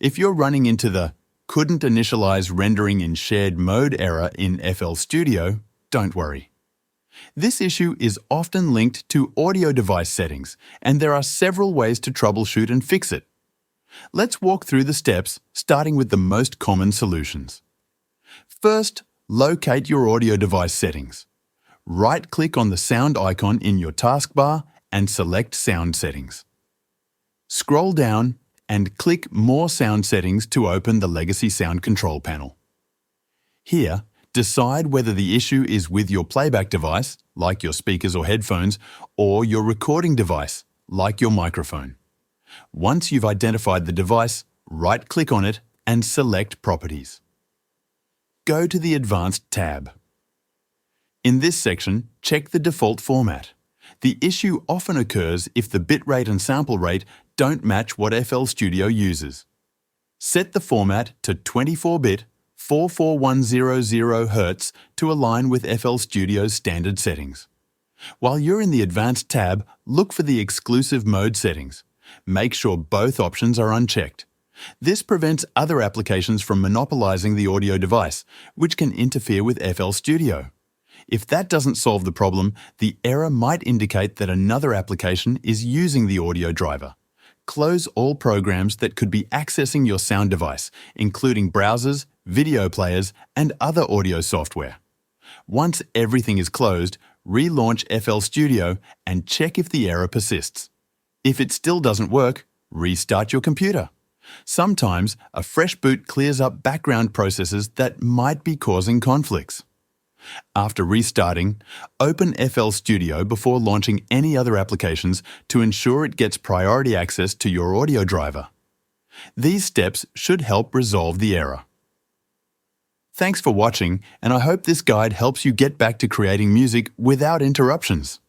If you're running into the "couldn't initialize rendering in shared mode" error in FL Studio, don't worry. This issue is often linked to audio device settings, and there are several ways to troubleshoot and fix it. Let's walk through the steps, starting with the most common solutions. First, locate your audio device settings. Right-click on the sound icon in your taskbar and select Sound Settings. Scroll down and click More Sound Settings to open the Legacy Sound Control panel. Here, decide whether the issue is with your playback device, like your speakers or headphones, or your recording device, like your microphone. Once you've identified the device, right-click on it and select Properties. Go to the Advanced tab. In this section, check the default format. The issue often occurs if the bitrate and sample rate don't match what FL Studio uses. Set the format to 24-bit 44100 Hz to align with FL Studio's standard settings. While you're in the Advanced tab, look for the exclusive mode settings. Make sure both options are unchecked. This prevents other applications from monopolizing the audio device, which can interfere with FL Studio. If that doesn't solve the problem, the error might indicate that another application is using the audio driver. Close all programs that could be accessing your sound device, including browsers, video players, and other audio software. Once everything is closed, relaunch FL Studio and check if the error persists. If it still doesn't work, restart your computer. Sometimes, a fresh boot clears up background processes that might be causing conflicts. After restarting, open FL Studio before launching any other applications to ensure it gets priority access to your audio driver. These steps should help resolve the error. Thanks for watching, and I hope this guide helps you get back to creating music without interruptions.